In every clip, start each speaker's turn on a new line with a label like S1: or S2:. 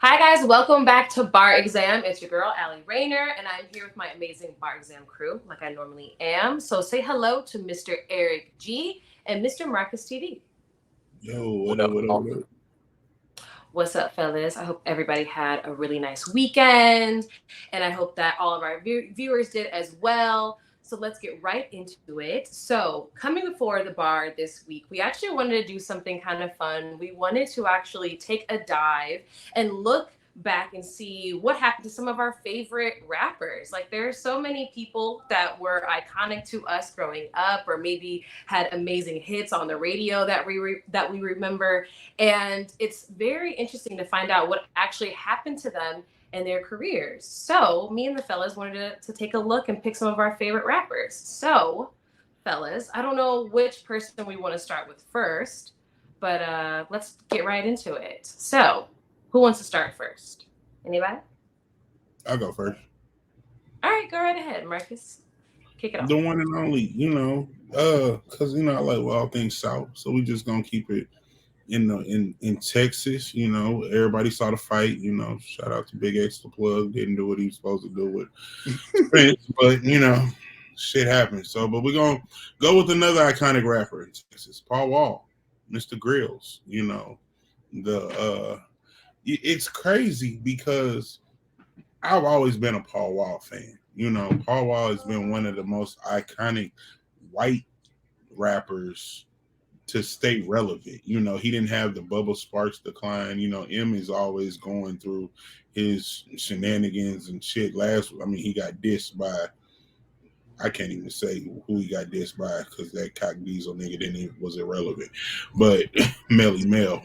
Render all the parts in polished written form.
S1: Hi guys, welcome back to Bar Exam. It's your girl Allie Rayner, and I'm here with my amazing Bar Exam crew, like I normally am. So say hello to Mr. Eric G and Mr. Marcus TV.
S2: Yo,
S3: What up, y'all?
S2: what up?
S1: What's up, fellas? I hope everybody had a really nice weekend, and I hope that all of our viewers did as well. So let's get right into it. So, coming before the bar this week, we actually wanted to do something kind of fun. We wanted to actually take a dive and look back and see what happened to some of our favorite rappers. Like there are so many people that were iconic to us growing up, or maybe had amazing hits on the radio that we remember, and it's very interesting to find out what actually happened to them and their careers. So me and the fellas wanted to take a look and pick some of our favorite rappers. So, fellas, I don't know which person we want to start with first, but let's get right into it. So, who wants to start first? Anybody?
S2: I'll go first.
S1: All right, go right ahead, Marcus. Kick it off.
S2: The one and only, because I like all things South, so we just gonna keep it in Texas. Everybody saw the fight. Shout out to Big X, the plug, didn't do what he was supposed to do with Prince, but shit happens. So, but we're gonna go with another iconic rapper in Texas, Paul Wall, Mr. Grills. It's crazy because I've always been a Paul Wall fan. Paul Wall has been one of the most iconic white rappers to stay relevant. He didn't have the Bubba Sparks decline. M is always going through his shenanigans and shit. He got dissed by, I can't even say who he got dissed by because that cock diesel nigga was irrelevant. But Melly Mel.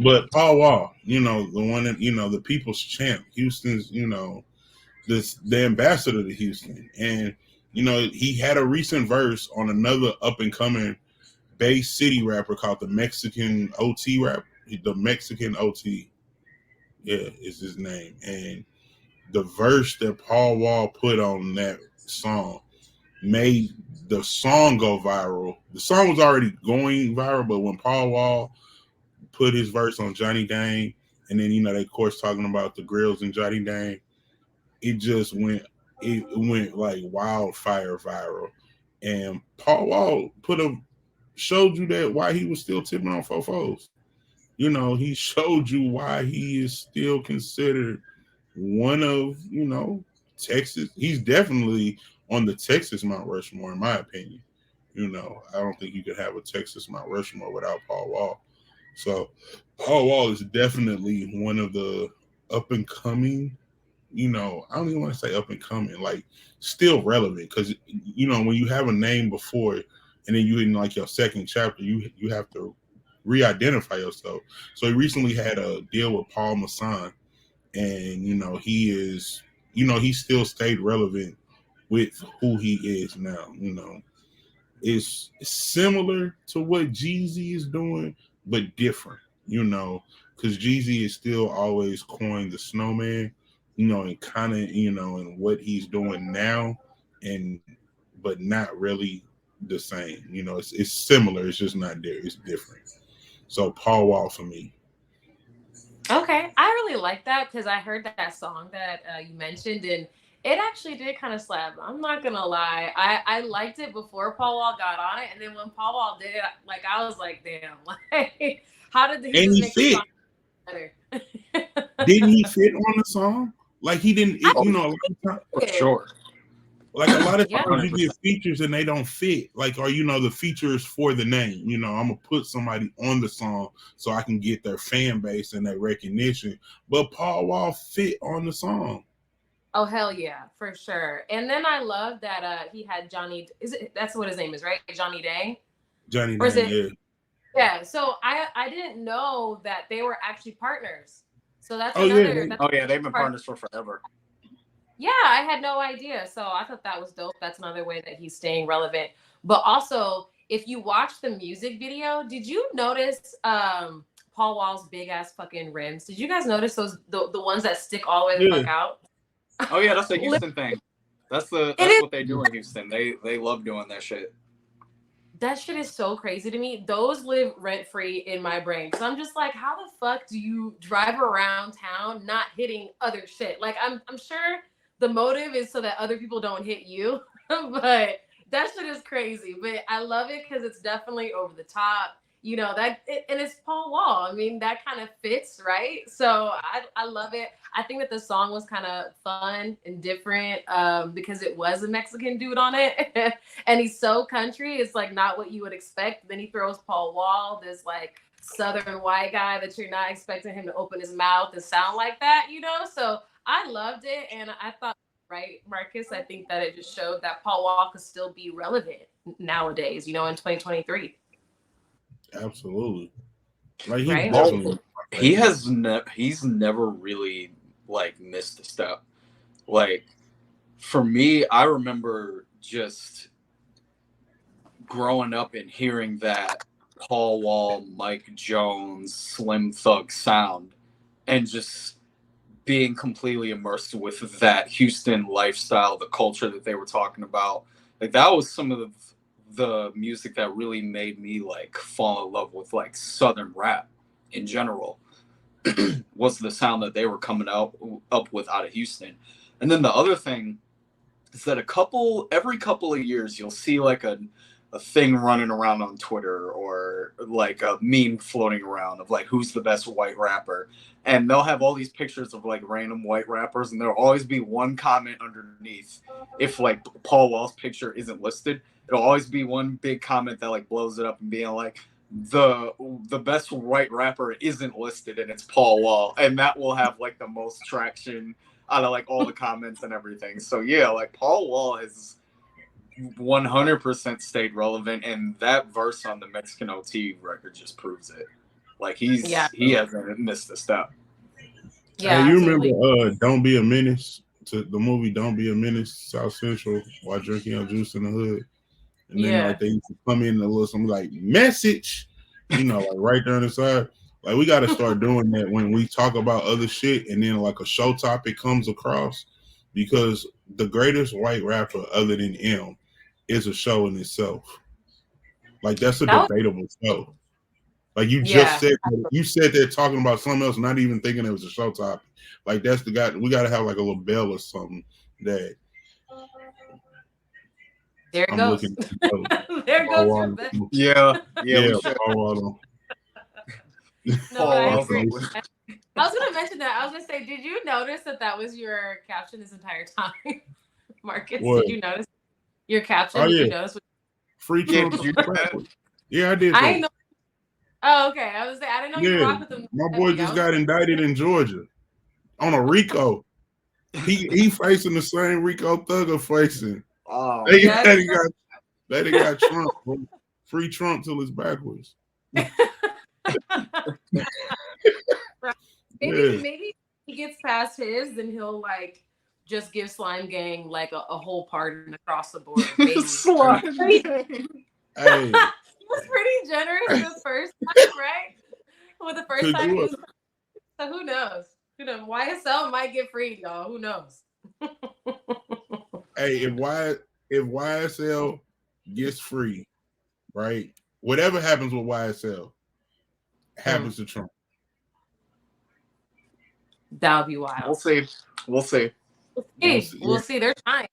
S2: But Paul Wall, the one that, the people's champ, Houston's, the ambassador to Houston. And, he had a recent verse on another up and coming Bay City rapper called the Mexican OT rap. The Mexican OT, yeah, is his name. And the verse that Paul Wall put on that song made the song go viral. The song was already going viral, but when Paul Wall put his verse on Johnny Dang, and then they of course talking about the grills and Johnny Dang, it went like wildfire viral. And Paul Wall showed you that why he was still tipping on fofos. He showed you why he is still considered one of, Texas. He's definitely on the Texas Mount Rushmore, in my opinion. I don't think you could have a Texas Mount Rushmore without Paul Wall. So Paul Wall is definitely one of the up and coming, I don't even want to say up and coming, like still relevant. Because, when you have a name before and then you in like your second chapter, you have to re-identify yourself. So he recently had a deal with Paul Masson, and, he is, he still stayed relevant with who he is now. It's similar to what Jeezy is doing, but different, because Jeezy is still always coined the snowman, and kind of, and what he's doing now, but not really the same. It's similar. It's just not there. It's different. So Paul Wall for me.
S1: Okay, I really like that because I heard that song that you mentioned, and it actually did kind of slap. I'm not gonna lie, I liked it before Paul Wall got on it, and then when Paul Wall did it, like I was like, damn, like how did he
S2: And
S1: just
S2: he
S1: make the
S2: fit.
S1: song better?
S2: Didn't he fit on the song? Like he didn't, a lot of times,
S3: For sure.
S2: like a lot of
S1: Yeah.
S2: times you get features and they don't fit. Like, or the features for the name. I'm gonna put somebody on the song so I can get their fan base and their recognition. But Paul Wall fit on the song.
S1: Oh hell yeah, for sure. And then I love that he had Johnny. That's what his name is, right? Johnny Dang,
S2: Johnny
S1: or is
S2: Dang,
S1: it?
S2: yeah.
S1: Yeah. So I didn't know that they were actually partners. So that's
S2: Oh yeah,
S1: another. That's
S3: They've been partners for forever.
S1: Yeah, I had no idea. So I thought that was dope. That's another way that he's staying relevant. But also, if you watch the music video, did you notice Paul Wall's big ass fucking rims? Did you guys notice those the ones that stick all the way the fuck out?
S3: Oh yeah, that's a Houston thing. That's what they do in Houston. They love doing that shit.
S1: That shit is so crazy to me. Those live rent free in my brain. So I'm just like, how the fuck do you drive around town not hitting other shit? Like I'm sure the motive is so that other people don't hit you, but that shit is crazy. But I love it because it's definitely over the top. You know and it's Paul Wall. I mean, that kind of fits, right? So I love it. I think that the song was kind of fun and different because it was a Mexican dude on it. And he's so country. It's like not what you would expect. Then he throws Paul Wall, this like Southern white guy that you're not expecting him to open his mouth and sound like that, you know? So I loved it. And I thought, right, Marcus, I think that it just showed that Paul Wall could still be relevant nowadays, you know, in 2023.
S2: Absolutely. Like he's
S1: Right?
S2: definitely
S3: He's never really like missed a step. Like for me, I remember just growing up and hearing that Paul Wall, Mike Jones, Slim Thug sound, and just being completely immersed with that Houston lifestyle, the culture that they were talking about. Like that was some of the music that really made me like fall in love with like Southern rap in general. Was the sound that they were coming up with out of Houston. And then the other thing is that every couple of years you'll see like a thing running around on Twitter or like a meme floating around of like who's the best white rapper, and they'll have all these pictures of like random white rappers, and there'll always be one comment underneath. If like Paul Wall's picture isn't listed, it'll always be one big comment that like blows it up and being like the best white rapper isn't listed and it's Paul Wall, and that will have like the most traction out of like all the comments and everything. So yeah, like Paul Wall is 100% stayed relevant, and that verse on the Mexican OT record just proves it. Like he hasn't missed a step.
S1: Yeah,
S2: hey, you
S1: absolutely.
S2: remember Don't Be a Menace, to the movie Don't Be a Menace, South Central, while drinking your juice in the hood? And then like they used to come in and little something like message, you know, like right there on the side. Like we got to start doing that when we talk about other shit, and then like a show topic comes across, because the greatest white rapper other than M is a show in itself. Like that's a debatable show. Like you just said that talking about something else, not even thinking it was a show topic. Like that's the guy. We got to have like a little bell or something that.
S1: There it goes. There goes your best.
S3: Yeah.
S1: No, I agree. I was gonna mention that. I was gonna say, did you notice that was your caption this entire time, Marcus?
S2: What?
S1: Did you notice your caption?
S2: Oh,
S1: did
S2: yeah.
S1: you notice?
S2: Free Trump. Yeah, I did.
S1: I know. Oh, okay. I was saying, I didn't know you rock with them.
S2: My boy just got indicted in Georgia on a RICO. He facing the same RICO Thugger facing.
S3: Oh,
S2: they got Trump. Free Trump till it's backwards.
S1: Maybe he gets past his, then he'll like just give Slime Gang like a whole pardon across the board.
S3: Slime Gang.
S2: Hey,
S1: he was pretty generous the first time, right? Well, the first time he was, so who knows? Who knows? YSL might get freed, y'all. Who knows?
S2: Hey, if YSL gets free, right? Whatever happens with YSL happens to Trump.
S1: That would be wild.
S3: We'll see.
S1: We'll see. They're trying.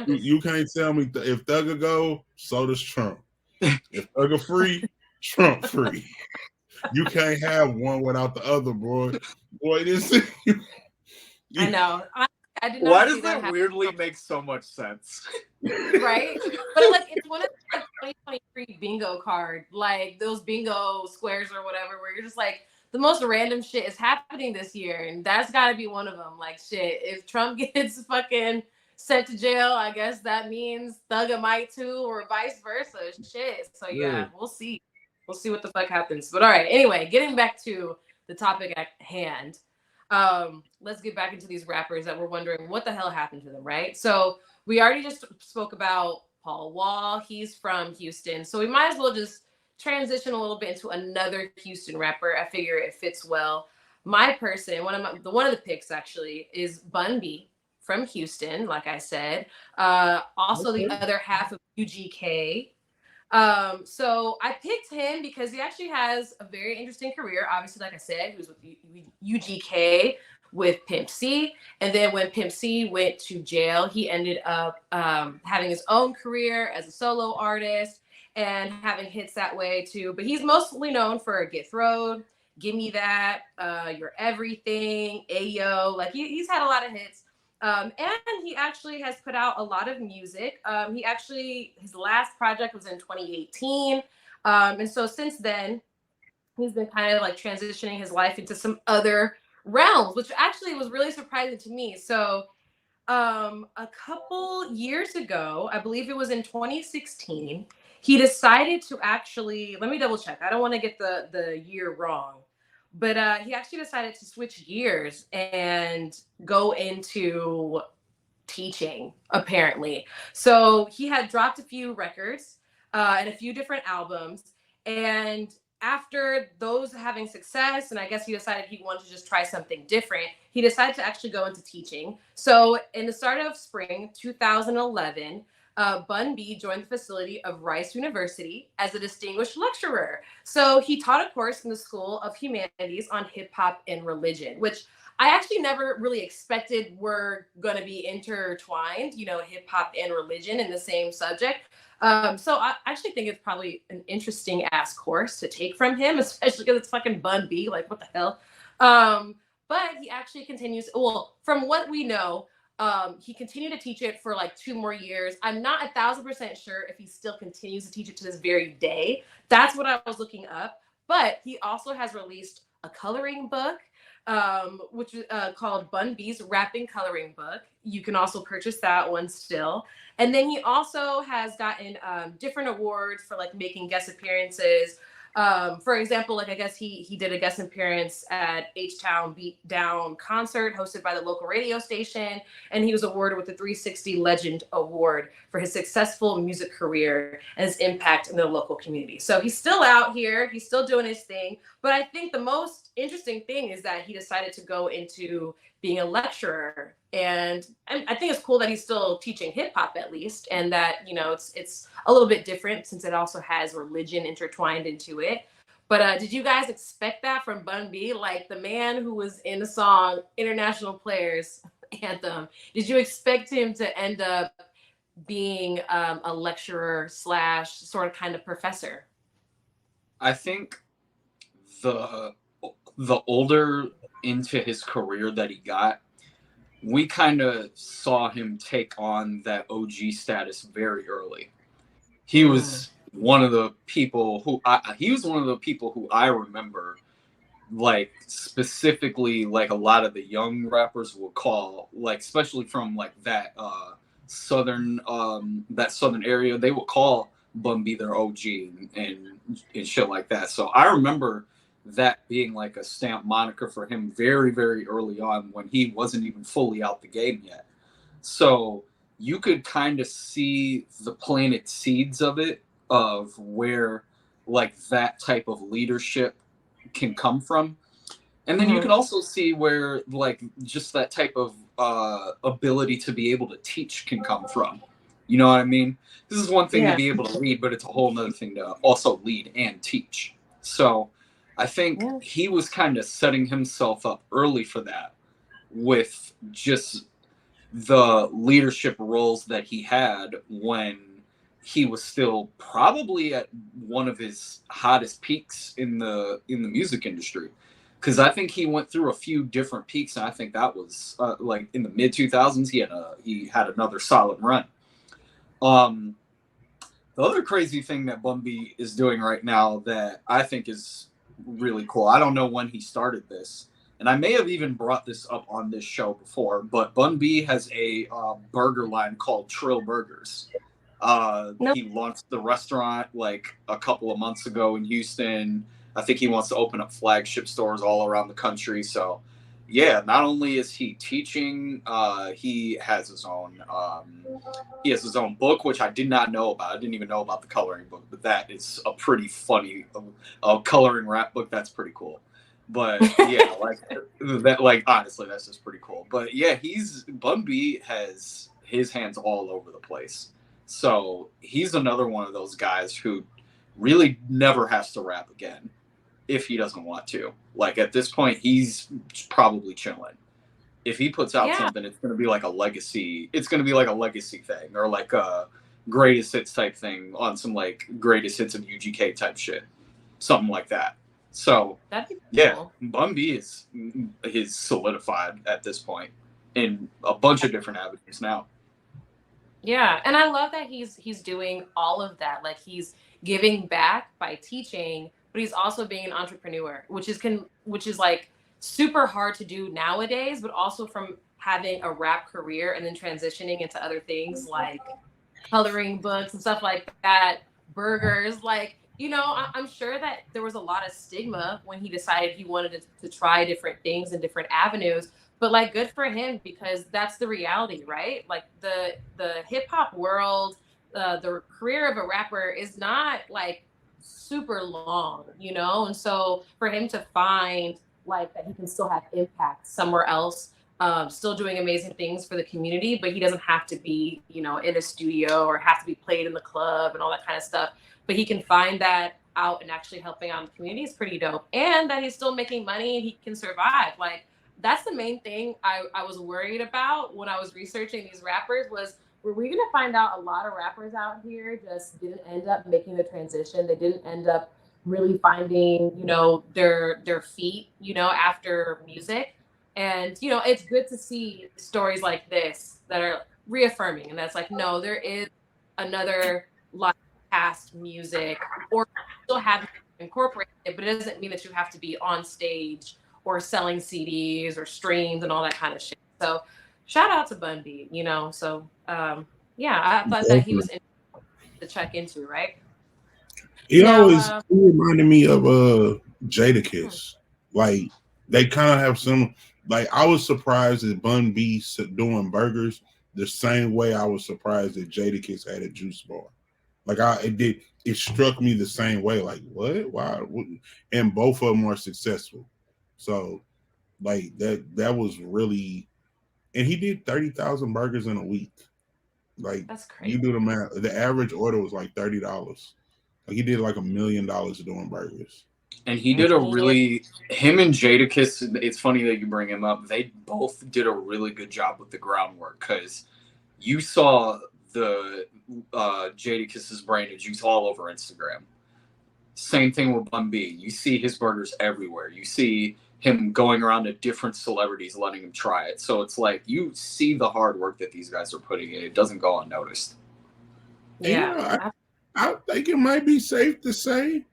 S2: You can't tell me if Thugger go, so does Trump. If Thugger free, Trump free. You can't have one without the other, boy. Boy, this.
S1: I know. I did not.
S3: Why does that weirdly make so much sense?
S1: Right? But like, it's one of the 2023 bingo card, like those bingo squares or whatever, where you're just like, the most random shit is happening this year, and that's got to be one of them. Like, shit, if Trump gets fucking sent to jail, I guess that means Thugger might too, or vice versa. Shit. So yeah, we'll see. We'll see what the fuck happens. But all right, anyway, getting back to the topic at hand. Let's get back into these rappers that we're wondering what the hell happened to them, right? So we already just spoke about Paul Wall. He's from Houston. So we might as well just transition a little bit into another Houston rapper. I figure it fits well. My person, one of the picks actually is Bun B from Houston, like I said. Also the other half of UGK. So I picked him because he actually has a very interesting career. Obviously, like I said, he was with UGK with Pimp C. And then when Pimp C went to jail, he ended up having his own career as a solo artist and having hits that way too. But he's mostly known for Get Throwed, Give Me That, You're Everything, Ayo. Like he's had a lot of hits. And he actually has put out a lot of music. His last project was in 2018. And so since then, he's been kind of like transitioning his life into some other realms, which actually was really surprising to me. So a couple years ago, I believe it was in 2016, he decided to actually, let me double check. I don't want to get the year wrong, but he actually decided to switch gears and go into teaching, apparently. So he had dropped a few records and a few different albums. And after those having success, and I guess he decided he wanted to just try something different, he decided to actually go into teaching. So in the start of spring 2011, Bun B joined the facility of Rice University as a distinguished lecturer. So he taught a course in the School of Humanities on hip hop and religion, which I actually never really expected were going to be intertwined, hip hop and religion in the same subject. So I actually think it's probably an interesting ass course to take from him, especially because it's fucking Bun B. Like, what the hell? But he actually continues. Well, from what we know, he continued to teach it for like 2 more years. I'm not 1,000% sure if he still continues to teach it to this very day. That's what I was looking up. But he also has released a coloring book, which is called Bun B's Rapping Coloring Book. You can also purchase that one still. And then he also has gotten different awards for like making guest appearances. For example, like I guess he did a guest appearance at H-Town Beat Down concert hosted by the local radio station, and he was awarded with the 360 Legend Award for his successful music career and his impact in the local community. So he's still out here, he's still doing his thing. But I think the most interesting thing is that he decided to go into being a lecturer. And I think it's cool that he's still teaching hip hop at least, and that it's a little bit different since it also has religion intertwined into it. But did you guys expect that from Bun B? Like the man who was in the song International Players Anthem, did you expect him to end up being a lecturer slash sort of kind of professor?
S3: I think the older into his career that he got, we kind of saw him take on that OG status very early. He was one of the people who I remember, like specifically, like a lot of the young rappers would call, like especially from like that southern area, they would call Bun B their OG and shit like that. So I remember that being like a stamp moniker for him very, very early on when he wasn't even fully out the game yet. So you could kind of see the planted seeds of it, of where like that type of leadership can come from. And then you can also see where like just that type of ability to be able to teach can come from. You know what I mean? This is one thing to be able to lead, but it's a whole nother thing to also lead and teach. So I think he was kind of setting himself up early for that with just the leadership roles that he had when he was still probably at one of his hottest peaks in the music industry. Because I think he went through a few different peaks, and I think that was like in the mid 2000s. He had another solid run. The other crazy thing that Bun B is doing right now that I think is really cool. I don't know when he started this, and I may have even brought this up on this show before, but Bun B has a burger line called Trill Burgers. He launched the restaurant like a couple of months ago in Houston. I think he wants to open up flagship stores all around the country. So yeah, not only is he teaching, he has his own book, which I did not know about. I didn't even know about the coloring book, but that is a pretty funny coloring rap book. That's pretty cool. But yeah, honestly, that's just pretty cool. But yeah, Bun B has his hands all over the place. So he's another one of those guys who really never has to rap again if he doesn't want to. Like at this point, he's probably chilling. If he puts out
S1: Yeah.
S3: something, it's going to be like a legacy. It's going to be like a legacy thing or like a greatest hits type thing on some like greatest hits of UGK type shit, something like that. So
S1: That'd be cool.
S3: yeah, Bun B is solidified at this point in a bunch of different avenues now.
S1: Yeah, and I love that he's doing all of that. Like he's giving back by teaching, but he's also being an entrepreneur, which is like super hard to do nowadays, but also from having a rap career and then transitioning into other things like coloring books and stuff like that, burgers, like I'm sure that there was a lot of stigma when he decided he wanted to try different things and different avenues. But like, good for him because that's the reality, right? Like the hip hop world, the career of a rapper is not like super long, and so for him to find like that he can still have impact somewhere else, still doing amazing things for the community, but he doesn't have to be, in a studio or have to be played in the club and all that kind of stuff. But he can find that out and actually helping out the community is pretty dope. And that he's still making money and he can survive. Like, that's the main thing I was worried about when I was researching these rappers was, were we going to find out a lot of rappers out here just didn't end up making the transition? They didn't end up really finding, their feet, after music. And, it's good to see stories like this that are reaffirming. And that's like, no, there is another life past music, or still have incorporated it, but it doesn't mean that you have to be on stage or selling CDs or streams and all that kind of shit. So shout out to Bun B, So I thought that he was interesting to check into, right?
S2: He reminded me of Jadakiss. Like they kind of have some. Like I was surprised that Bun B doing burgers the same way I was surprised that Jadakiss had a juice bar. Like it struck me the same way. Like what? Why? And both of them are successful. So like that was really, and he did 30,000 burgers in a week. Like
S1: that's crazy.
S2: You do the math. The average order was like $30. Like he did like $1 million doing burgers.
S3: And he did him and Jadakiss, it's funny that you bring him up. They both did a really good job with the groundwork because you saw the Jadakiss's brand of juice all over Instagram. Same thing with Bun B. You see his burgers everywhere. You see him going around to different celebrities, letting him try it. So it's like you see the hard work that these guys are putting in. It doesn't go unnoticed.
S1: Yeah.
S2: I think it might be safe to say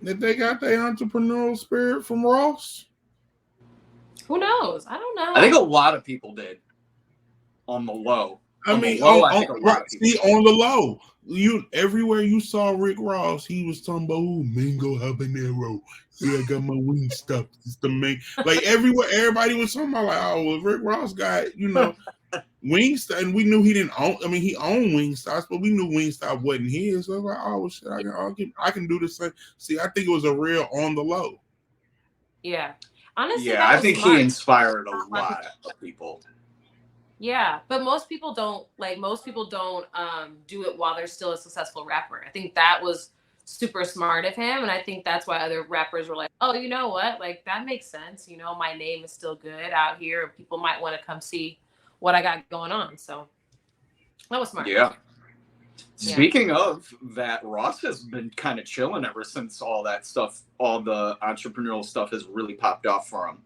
S2: that they got their entrepreneurial spirit from Ross.
S1: Who knows? I don't know.
S3: I think a lot of people did on the low.
S2: On the low, everywhere you saw Rick Ross, he was talking about mango habanero. Yeah, I got my wing stuff. It's the main, like everywhere. Everybody was talking about like, oh, well, Rick Ross got Wingstop, and we knew he didn't own. I mean, he owned Wingstops, but we knew Wingstop wasn't his. So I was like, oh shit, I can do the same. See, I think it was a real on the low.
S1: Yeah, honestly,
S3: yeah, I think he inspired a lot of people.
S1: Yeah, but most people don't do it while they're still a successful rapper. I think that was super smart of him, and I think that's why other rappers were like, oh, you know what, like that makes sense. My name is still good out here, and people might want to come see what I got going on. So that was smart.
S3: Yeah. Speaking of that, Ross has been kind of chilling ever since all that stuff, all the entrepreneurial stuff has really popped off for him.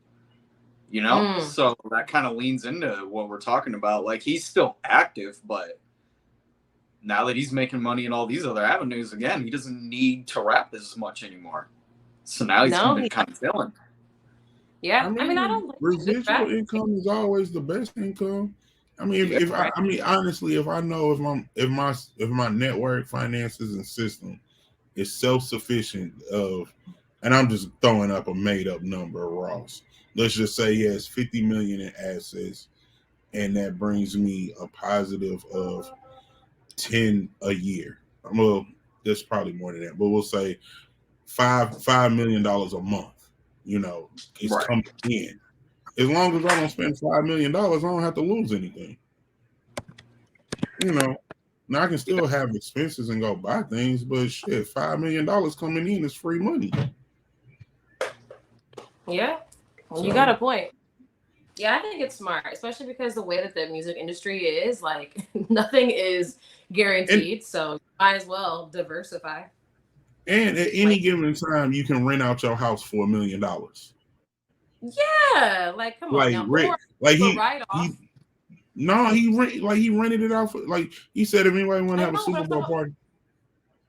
S3: So that kind of leans into what we're talking about. Like he's still active, but now that he's making money in all these other avenues, again, he doesn't need to rap as much anymore. So now he's kind of chilling.
S1: Yeah, I mean, I don't.
S2: Residual income is always the best income. I mean, honestly, if I know if my network, finances, and system is self-sufficient and I'm just throwing up a made up number, Ross. Let's just say he has 50 million in assets, and that brings me a positive of 10 a year. Well, there's probably more than that, but we'll say $5 million a month. It's coming in. As long as I don't spend $5 million, I don't have to lose anything. Now I can still have expenses and go buy things, but shit, $5 million coming in is free money.
S1: Yeah, you got a point. Yeah, I think it's smart, especially because the way that the music industry is, like, nothing is guaranteed, so you might as well diversify.
S2: And at any given time, you can rent out your house for $1 million.
S1: Yeah, like, come on
S2: Like
S1: now.
S2: Rick,
S1: Or
S2: like
S1: for write-off.
S2: he rented it out for, like, he said if anybody want to have a Super Bowl party.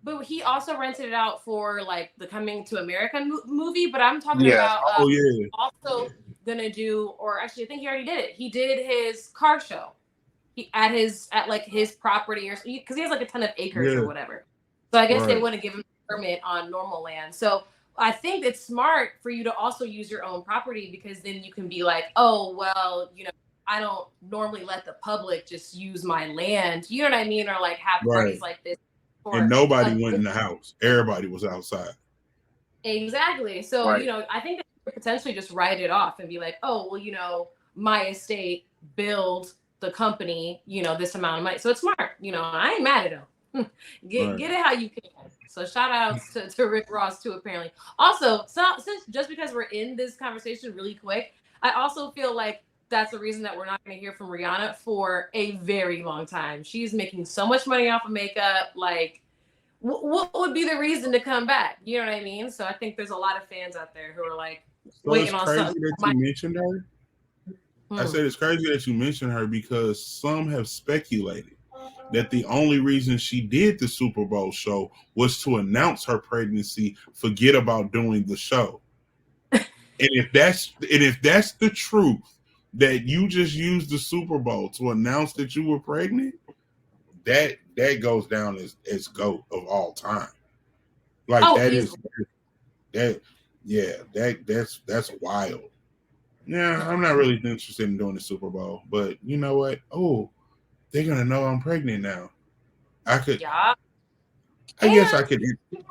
S1: But he also rented it out for, like, the Coming to America movie. But I'm talking about also gonna do, or actually, I think he already did it. He did his car show. He at his property, or because he has like a ton of acres or whatever. So I guess they wouldn't give him a permit on normal land. So I think it's smart for you to also use your own property, because then you can be like, oh, well, you know, I don't normally let the public just use my land. You know what I mean? Or like have parties like this.
S2: And nobody went in the house. Everybody was outside.
S1: Exactly. So, you know, I think that you could potentially just write it off and be like, oh, well, you know, my estate build the company, you know, this amount of money. So it's smart. You know, I ain't mad at him. Get it how you can. So shout outs to Rick Ross too, apparently. Also, since just because we're in this conversation really quick, I also feel like that's the reason that we're not going to hear from Rihanna for a very long time. She's making so much money off of makeup. Like, what would be the reason to come back? You know what I mean? So I think there's a lot of fans out there who are like waiting on something.
S2: That you mentioned her. I said it's crazy that you mentioned her because some have speculated that the only reason she did the Super Bowl show was to announce her pregnancy, forget about doing the show. And if that's the truth, that you just used the Super Bowl to announce that you were pregnant, that goes down as GOAT of all time. Like that's wild. Yeah, I'm not really interested in doing the Super Bowl, but you know what? Oh, they're gonna know I'm pregnant now. I could. Yeah. I guess I could.
S1: She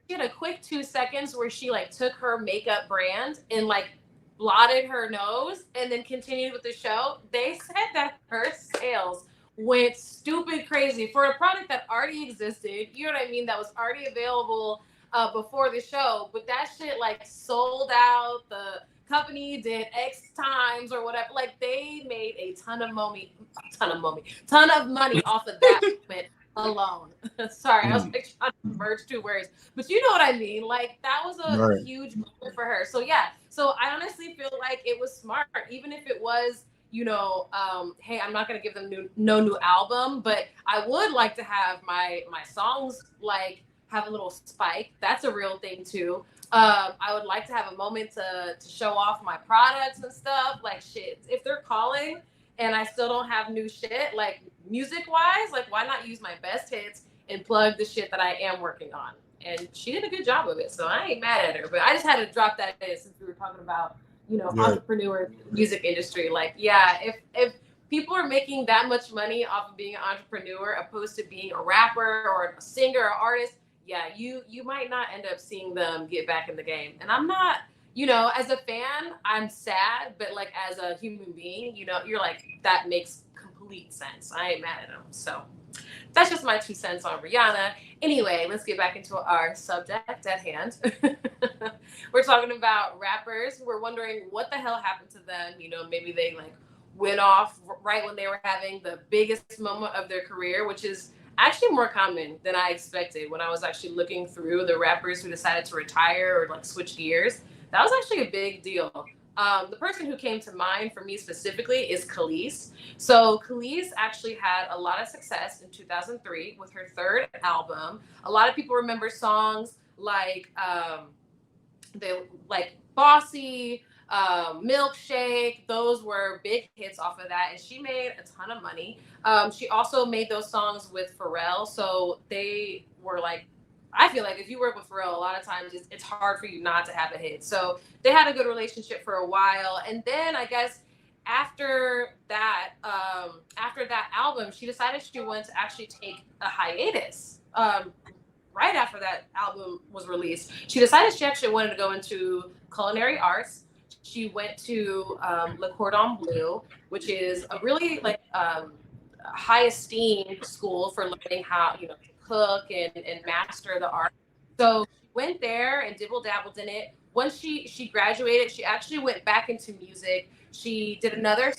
S1: had a quick 2 seconds where she like took her makeup brand and like blotted her nose and then continued with the show. They said that her sales went stupid crazy for a product that already existed. You know what I mean? That was already available before the show, but that shit like sold out. The company did X times or whatever. Like they made a ton of money off of that alone. Sorry, I was like trying to merge two words, but you know what I mean. Like that was a huge moment for her. So yeah. So I honestly feel like it was smart, even if it was, you know, hey, I'm not gonna give them no new album, but I would like to have my songs like have a little spike. That's a real thing too. I would like to have a moment to show off my products and stuff. Like shit, if they're calling and I still don't have new shit, like music wise, like why not use my best hits and plug the shit that I am working on? And she did a good job of it, so I ain't mad at her. But I just had to drop that in since we were talking about, you know, entrepreneur music industry. Like, yeah, if people are making that much money off of being an entrepreneur opposed to being a rapper or a singer or artist, yeah, you might not end up seeing them get back in the game. And I'm not, you know, as a fan, I'm sad, but like as a human being, you know, you're like, that makes complete sense. I ain't mad at them. So that's just my 2 cents on Rihanna. Anyway, let's get back into our subject at hand. We're talking about rappers. We're wondering what the hell happened to them. You know, maybe they like went off right when they were having the biggest moment of their career, which is actually more common than I expected when I was actually looking through the rappers who decided to retire or like switch gears. That was actually a big deal. The person who came to mind for me specifically is Kelis. So Kelis actually had a lot of success in 2003 with her third album. A lot of people remember songs like Bossy, Milkshake. Those were big hits off of that, and she made a ton of money. She also made those songs with Pharrell, so they were like, I feel like if you work with Pharrell, a lot of times it's hard for you not to have a hit. So they had a good relationship for a while. And then I guess after that album, she decided she wanted to actually take a hiatus. Right after that album was released, she decided she actually wanted to go into culinary arts. She went to Le Cordon Bleu, which is a really like high esteemed school for learning how, to cook and master the art. So she went there and dibble dabbled in it. Once she graduated, she actually went back into music. She did another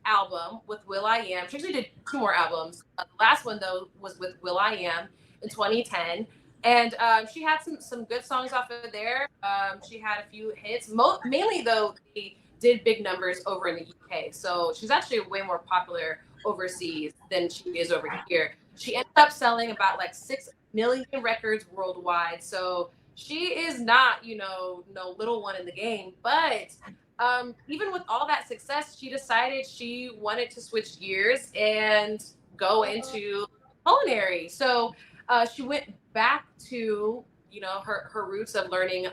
S1: album with will.i.am. She actually did two more albums. The last one though was with will.i.am in 2010, and she had some good songs off of there. She had a few hits. Mainly though, they did big numbers over in the UK. So she's actually way more popular overseas than she is over here. She ended up selling about like 6 million records worldwide. So she is not, no little one in the game. But even with all that success, she decided she wanted to switch gears and go into culinary. So she went back to, her roots of learning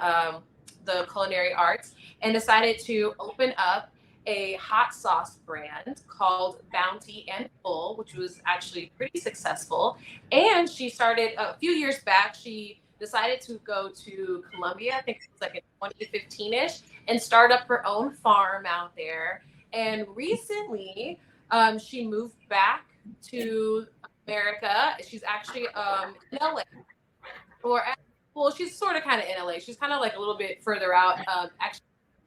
S1: the culinary arts and decided to open up a hot sauce brand called Bounty and Full, which was actually pretty successful. And she started a few years back, she decided to go to Colombia, I think it was like in 2015-ish, and start up her own farm out there. And recently, she moved back to America. She's actually in LA, or well, she's sort of kind of in LA. She's kind of like a little bit further out, actually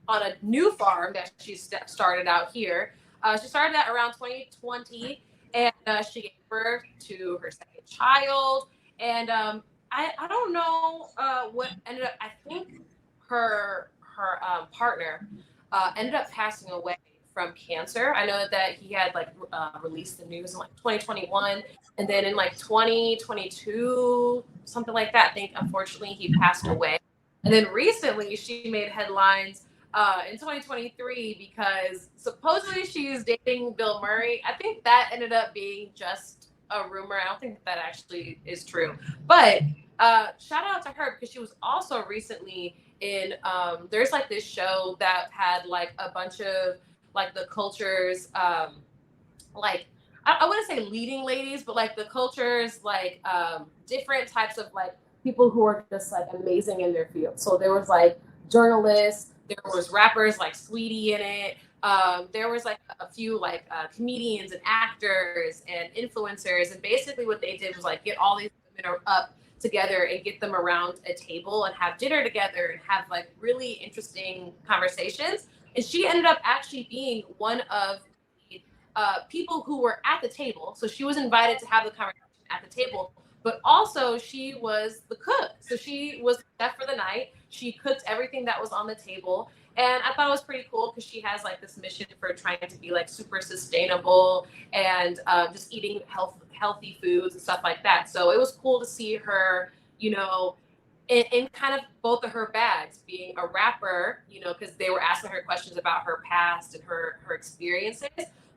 S1: on a new farm that she started out here. She started that around 2020, and she gave birth to her second child. And I don't know what ended up. I think her partner ended up passing away from cancer. I know that he had like released the news in like 2021, and then in like 2022, something like that, I think unfortunately he passed away. And then recently she made headlines in 2023 because supposedly she's dating Bill Murray. I think that ended up being just a rumor. I don't think that actually is true. But shout out to her because she was also recently in there's like this show that had like a bunch of like the cultures like I wouldn't say leading ladies, but like the cultures like different types of like people who are just like amazing in their field. So there was like journalists, there was rappers like Sweetie in it. There was like a few like comedians and actors and influencers, and basically what they did was like get all these women up together and get them around a table and have dinner together and have like really interesting conversations. And she ended up actually being one of the people who were at the table. So she was invited to have the conversation at the table, but also she was the cook. So she was the chef for the night. She cooked everything that was on the table. And I thought it was pretty cool because she has like this mission for trying to be like super sustainable and just eating healthy foods and stuff like that. So it was cool to see her, in kind of both of her bags, being a rapper, because they were asking her questions about her past and her experiences.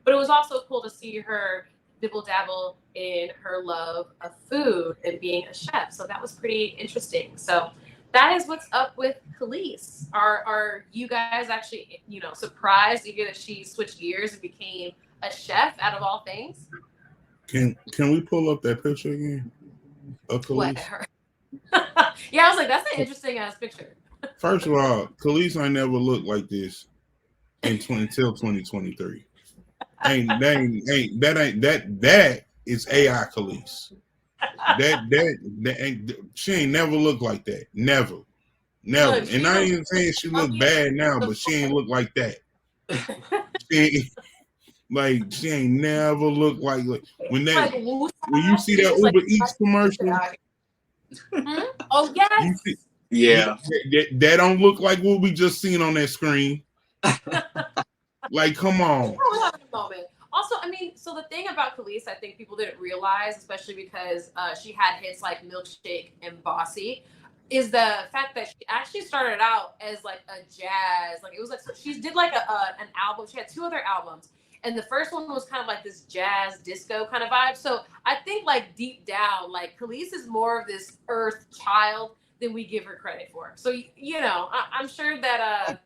S1: But it was also cool to see her dibble dabble in her love of food and being a chef. So that was pretty interesting. So that is what's up with Kelis. Are you guys actually, surprised to hear that she switched gears and became a chef out of all things?
S2: Can we pull up that picture again of Kelis?
S1: What, her? Yeah, I was like, that's an interesting ass picture.
S2: First of all, Kelis ain't never looked like this until 2023. That is AI Kelis. That ain't, she ain't never looked like that. Never.
S1: Look,
S2: and I ain't even saying she look bad now, but she ain't look like that. She ain't never looked like when you see that Uber Eats commercial.
S1: Oh yes.
S3: Yeah.
S2: That don't look like what we just seen on that screen. Like, come on.
S1: Also, I mean, so the thing about Kelis, I think people didn't realize, especially because she had hits like Milkshake and Bossy, is the fact that she actually started out as like a jazz, like it was like, so she did like an album. She had two other albums, and the first one was kind of like this jazz disco kind of vibe. So I think like deep down, like Kelis is more of this earth child than we give her credit for. So I'm sure that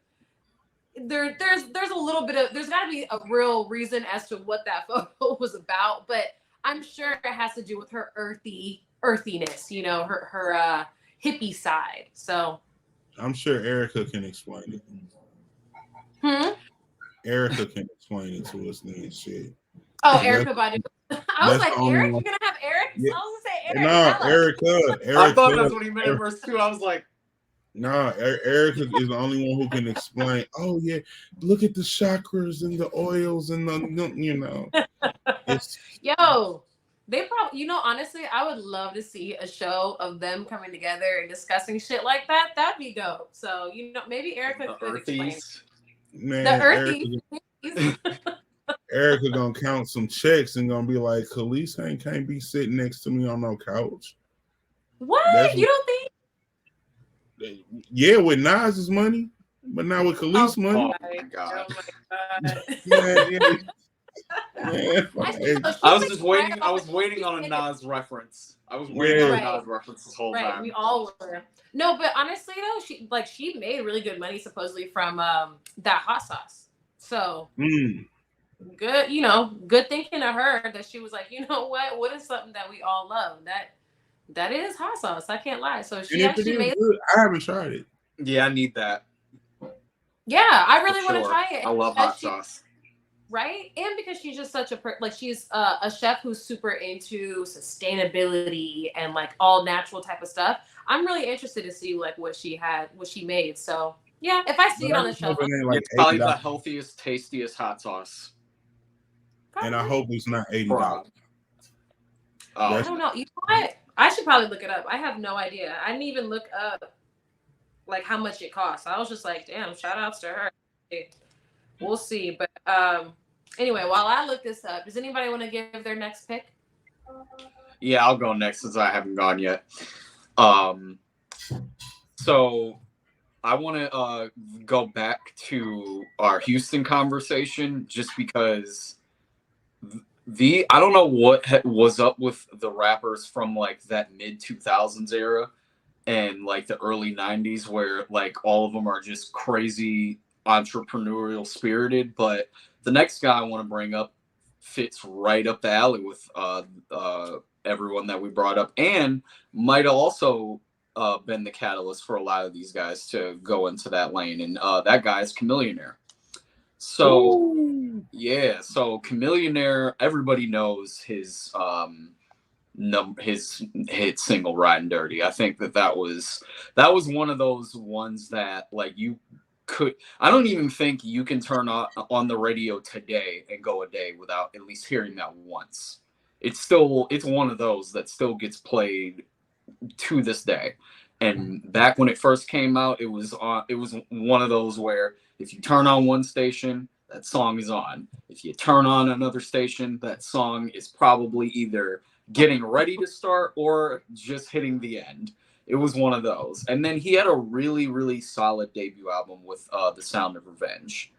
S1: there's a little bit of, there's got to be a real reason as to what that photo was about, but I'm sure it has to do with her earthiness, her hippie side. So
S2: I'm sure Erica can explain it. Erica can explain it to us then. Shit.
S1: Oh,
S2: That's,
S1: Erica Badu. I was
S2: that's the
S1: like,
S2: only
S1: Eric,
S2: one.
S1: you're gonna have Eric?
S2: Yeah.
S1: I was gonna say Eric.
S2: No,
S1: I like
S2: Erica.
S3: I thought
S2: Erica.
S3: that's what he meant in verse 2. I was like,
S2: Nah, Erica is the only one who can explain. Oh yeah, look at the chakras and the oils and it's
S1: Yo, they probably, honestly, I would love to see a show of them coming together and discussing shit like that. That'd be dope. So, maybe Erica
S3: the
S1: could explain.
S3: Earthies.
S1: The
S2: man.
S1: Earthies.
S2: Erica gonna count some checks and gonna be like, Khalees can't be sitting next to me on no couch.
S1: What? You don't think?
S2: Yeah, with Nas's money, but not with Khalees money.
S3: Oh my god! I was just waiting. I was waiting on a Nas reference. I was waiting on a Nas reference this whole time.
S1: We all were. No, but honestly though, she made really good money supposedly from that hot sauce. So good, good thinking of her that she was like, you know what is something that we all love? That is hot sauce. I can't lie. So she actually made
S2: good. I haven't tried it.
S3: Yeah, I need that.
S1: Yeah, I really want to try it.
S3: I love hot sauce.
S1: Right? And because she's just such she's a chef who's super into sustainability and like all natural type of stuff. I'm really interested to see like what she made. So yeah, if I see it on the shelf,
S3: it's probably the healthiest, tastiest hot sauce.
S2: And I hope it's not $80.
S1: I don't know. You know what? I should probably look it up. I have no idea. I didn't even look up like how much it costs. I was just like, damn, shout outs to her. We'll see. But anyway, while I look this up, does anybody want to give their next pick?
S3: Yeah, I'll go next since I haven't gone yet. So I want to go back to our Houston conversation just because I don't know what was up with the rappers from like that mid 2000s era and like the early 90s where like all of them are just crazy entrepreneurial spirited, but the next guy I want to bring up fits right up the alley with everyone that we brought up and might have also been the catalyst for a lot of these guys to go into that lane, and that guy is Chamillionaire. So yeah, so Chamillionaire, everybody knows his his hit single "Riding Dirty." I think that was one of those ones that like I don't even think you can turn on the radio today and go a day without at least hearing that once. It's one of those that still gets played to this day. And back when it first came out, it was one of those where if you turn on one station, that song is on. If you turn on another station, that song is probably either getting ready to start or just hitting the end. It was one of those. And then he had a really, really solid debut album with The Sound of Revenge.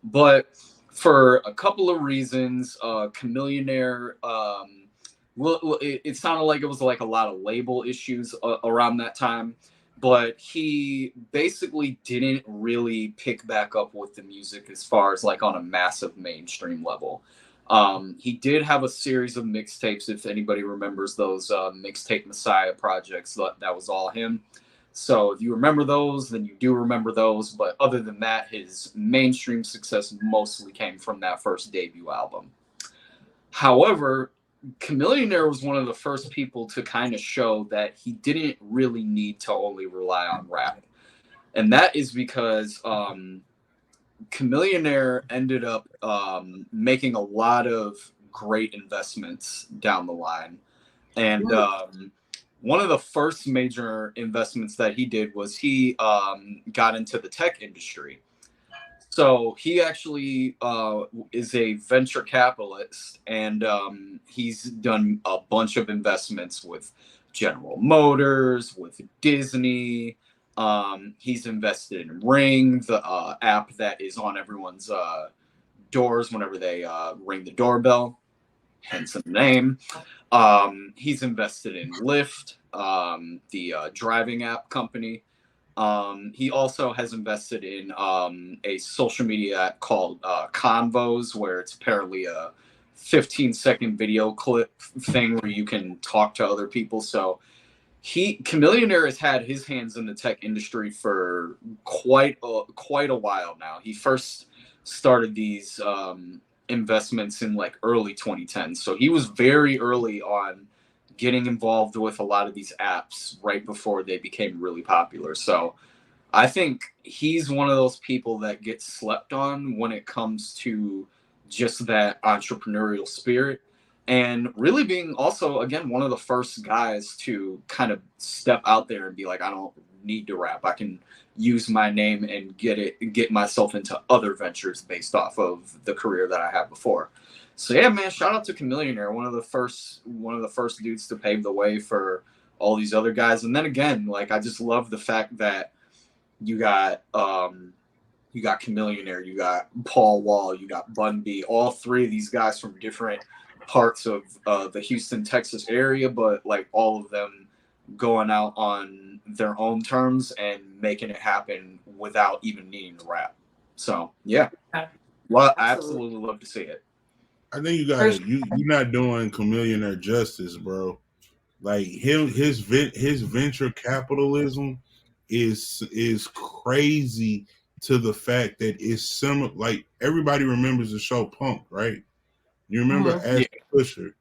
S3: But for a couple of reasons, Chamillionaire, it sounded like it was like a lot of label issues around that time. But he basically didn't really pick back up with the music as far as like on a massive mainstream level. He did have a series of mixtapes, if anybody remembers those Mixtape Messiah projects. That was all him. So if you remember those, then you do remember those. But other than that, his mainstream success mostly came from that first debut album. However, Chamillionaire was one of the first people to kind of show that he didn't really need to only rely on rap. And that is because Chamillionaire ended up making a lot of great investments down the line. And one of the first major investments that he did was he got into the tech industry. So he actually is a venture capitalist, and he's done a bunch of investments with General Motors, with Disney. He's invested in Ring, the app that is on everyone's doors whenever they ring the doorbell, hence the name. He's invested in Lyft, the driving app company. He also has invested in a social media app called Convos, where it's apparently a 15-second video clip thing where you can talk to other people. So Chamillionaire has had his hands in the tech industry for quite a while now. He first started these investments in like early 2010s. So he was very early on getting involved with a lot of these apps right before they became really popular. So I think he's one of those people that gets slept on when it comes to just that entrepreneurial spirit, and really being also, again, one of the first guys to kind of step out there and be like, I don't need to rap. I can use my name and get myself into other ventures based off of the career that I had before. So yeah, man, shout out to Chamillionaire, one of the first dudes to pave the way for all these other guys. And then again, like, I just love the fact that you got Chamillionaire, you got Paul Wall, you got Bun B, all three of these guys from different parts of the Houston, Texas area, but like all of them going out on their own terms and making it happen without even needing to rap. So yeah, well, I absolutely love to see it.
S2: I think you got you're not doing Chamillionaire justice, bro. Like his venture capitalism is crazy, to the fact that it's similar. Like, everybody remembers the show Punk, right? You remember Ashton Kutcher?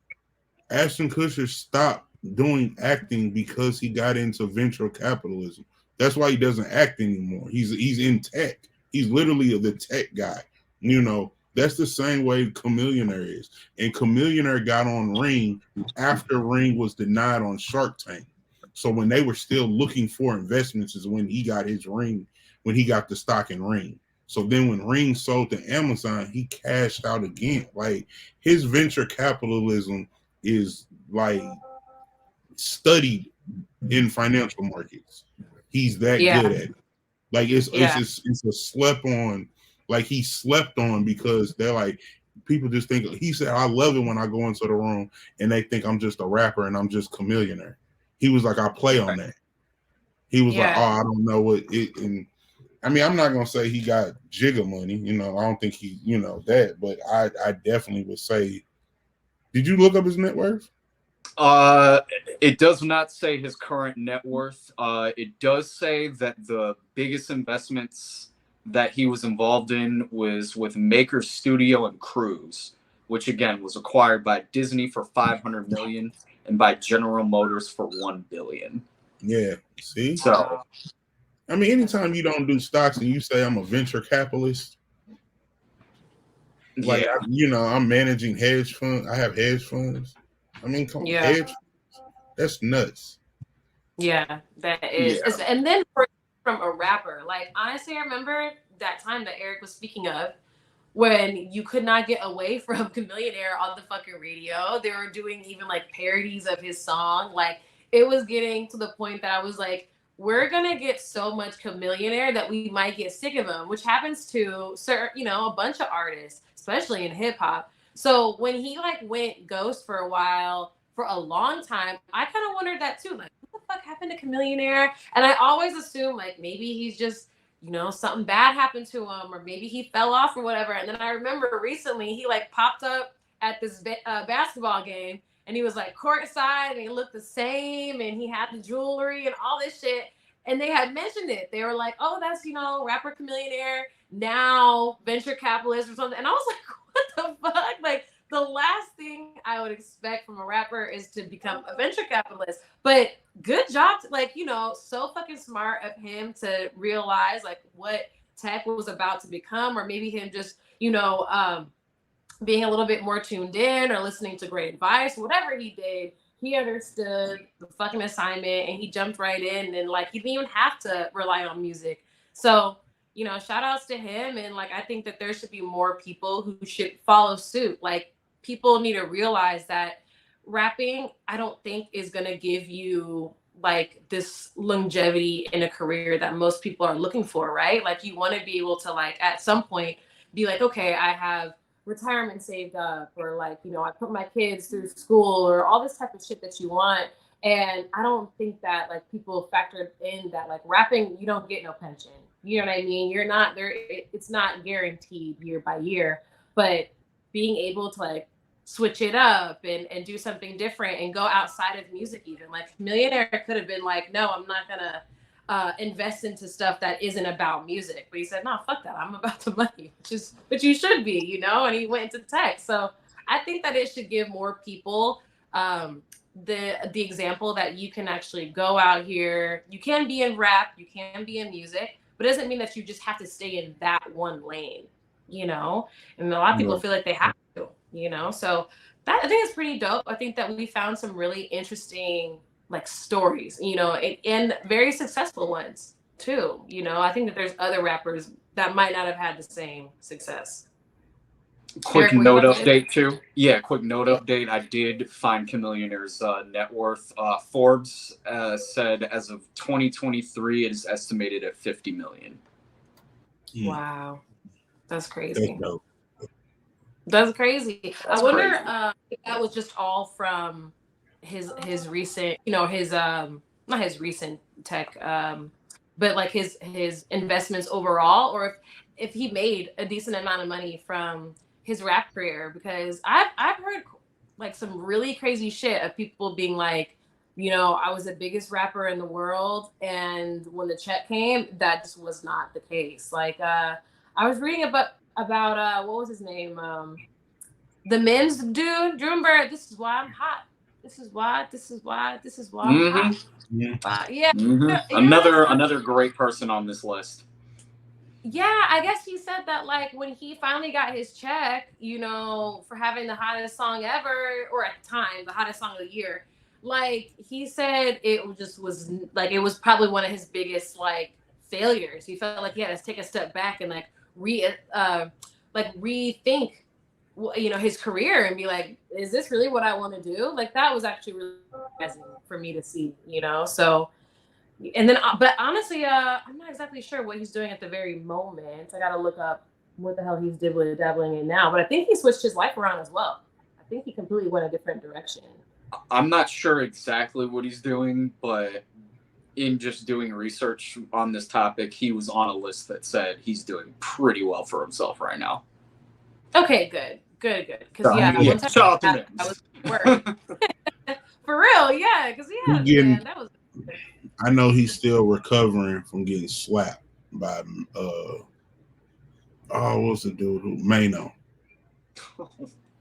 S2: Ashton Kutcher stopped doing acting because he got into venture capitalism. That's why he doesn't act anymore. He's in tech. He's literally the tech guy. You know, that's the same way Chamillionaire is. And Chamillionaire got on Ring after Ring was denied on Shark Tank. So when they were still looking for investments is when he got his Ring, when he got the stock in Ring. So then when Ring sold to Amazon, he cashed out again. Like, his venture capitalism is like studied in financial markets. He's that good at it. Like, it's a slept on. Like, he slept on because they're like, people just think, he said, I love it when I go into the room and they think I'm just a rapper and I'm just Chamillionaire. He was like, I play on that. He was like, oh, I don't know what it. And I mean, I'm not gonna say he got jigga money. You know, I don't think he, that. But I definitely would say. Did you look up his net worth?
S3: It does not say his current net worth. It does say that the biggest investments that he was involved in was with Maker Studio and Cruise, which again was acquired by Disney for $500 million and by General Motors for $1 billion.
S2: Yeah. See.
S3: So,
S2: I mean, anytime you don't do stocks and you say I'm a venture capitalist, like, I'm managing hedge funds. I have hedge funds. I mean, come on, hedge funds. That's nuts.
S1: Yeah, that is. Yeah. And then from a rapper, like, honestly, I remember that time that Eric was speaking of, when you could not get away from Chamillionaire on the fucking radio. They were doing even like parodies of his song. Like, it was getting to the point that I was like, we're gonna get so much Chamillionaire that we might get sick of him, which happens to a bunch of artists, especially in hip hop. So when he like went ghost for a while, for a long time, I kind of wondered that too. Like, what the fuck happened to Chamillionaire? And I always assume like maybe he's just, something bad happened to him, or maybe he fell off or whatever. And then I remember recently he like popped up at this basketball game, and he was like courtside, and he looked the same, and he had the jewelry and all this shit. And they had mentioned it. They were like, oh, that's, rapper Chamillionaire, now venture capitalist or something. And I was like, what the fuck? Like, the last thing I would expect from a rapper is to become a venture capitalist. But good job, so fucking smart of him to realize like what tech was about to become, or maybe him just, being a little bit more tuned in or listening to great advice. Whatever he did, he understood the fucking assignment and he jumped right in, and like he didn't even have to rely on music. So, shout outs to him. And like, I think that there should be more people who should follow suit. Like, people need to realize that rapping, I don't think is going to give you like this longevity in a career that most people are looking for, right? Like, you want to be able to like at some point be like, okay, I have retirement saved up, or like, I put my kids through school, or all this type of shit that you want. And I don't think that like people factored in that like rapping, you don't get no pension. You know what I mean? You're not there. It's not guaranteed year by year, but being able to like switch it up and do something different and go outside of music, even like Chamillionaire could have been like, no, I'm not gonna invest into stuff that isn't about music. But he said, no, fuck that. I'm about the money, which is what you should be, you know? And he went into tech. So I think that it should give more people the example that you can actually go out here. You can be in rap, you can be in music, but it doesn't mean that you just have to stay in that one lane, you know? And a lot of people feel like they have to, you know? So that, I think it's pretty dope. I think that we found some really interesting like stories, you know, and very successful ones too. You know, I think that there's other rappers that might not have had the same success.
S3: Quick
S1: Eric,
S3: note update too. Yeah, quick note update. I did find Chamillionaire's net worth. Forbes said as of 2023, it is estimated at 50 million.
S1: Wow, that's crazy.
S2: That's dope.
S1: That's crazy.
S3: That's
S1: I wonder
S3: crazy.
S1: if that was just all from his recent, you know, his not his recent tech, but like his investments overall, or if he made a decent amount of money from his rap career, because I've heard like some really crazy shit of people being like, you know, I was the biggest rapper in the world, and when the check came, that just was not the case. Like I was reading about what was his name? The men's dude. Do you remember This Is Why I'm Hot? This is why I'm hot. Yeah.
S3: Another great person on this list.
S1: Yeah, I guess he said that like when he finally got his check, you know, for having the hottest song ever, or at the time, the hottest song of the year, like he said it just was like it was probably one of his biggest like failures. He felt like he had to take a step back and like rethink, you know, his career and be like, is this really what I want to do? Like that was actually really amazing for me to see, you know. So and then but honestly I'm not exactly sure what he's doing at the very moment. I gotta look up what the hell he's dabbling in now, but I think he switched his life around as well. I think he completely went a different direction.
S3: I'm not sure exactly what he's doing, but in just doing research on this topic, he was on a list that said he's doing pretty well for himself right now.
S1: Okay, good. Because
S3: shout out to him.
S1: I was worried. For real, yeah. Because man, that was.
S2: I know he's still recovering from getting slapped by what's the dude who Mano.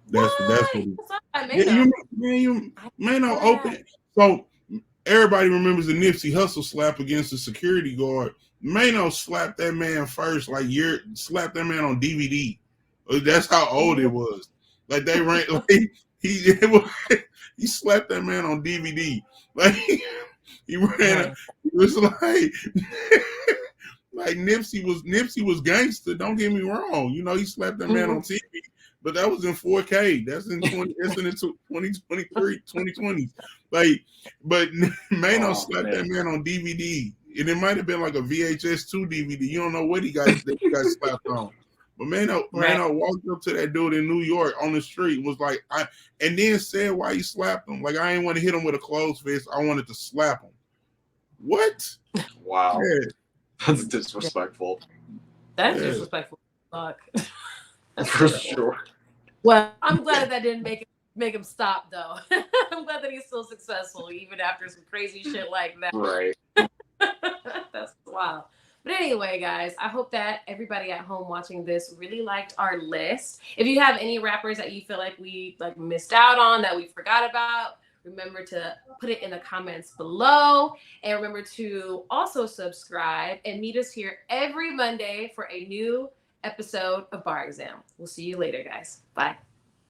S2: That's what Mano open. So everybody remembers the Nipsey Hussle slap against the security guard. Mano slapped that man first, slapped that man on DVD. That's how old it was. Like they ran, like he slapped that man on DVD. Like he ran. It was like like Nipsey was gangster. Don't get me wrong. You know he slapped that man on TV, but that was in 4K. That's in 2023, 2020. Like, but Mano slapped that man on DVD, and it might have been like a VHS 2 DVD. You don't know what he got slapped on. But Mano walked up to that dude in New York on the street, was like, and then said why he slapped him. Like, I didn't want to hit him with a closed fist. I wanted to slap him. What?
S3: Wow. Yeah. That's disrespectful.
S1: That's disrespectful. Fuck.
S3: For sure.
S1: Well, I'm glad that didn't make him stop, though. I'm glad that he's still successful, even after some crazy shit like that.
S3: Right.
S1: That's wild. But anyway, guys, I hope that everybody at home watching this really liked our list. If you have any rappers that you feel like we missed out on, that we forgot about, remember to put it in the comments below. And remember to also subscribe and meet us here every Monday for a new episode of Bar Exam. We'll see you later, guys. Bye.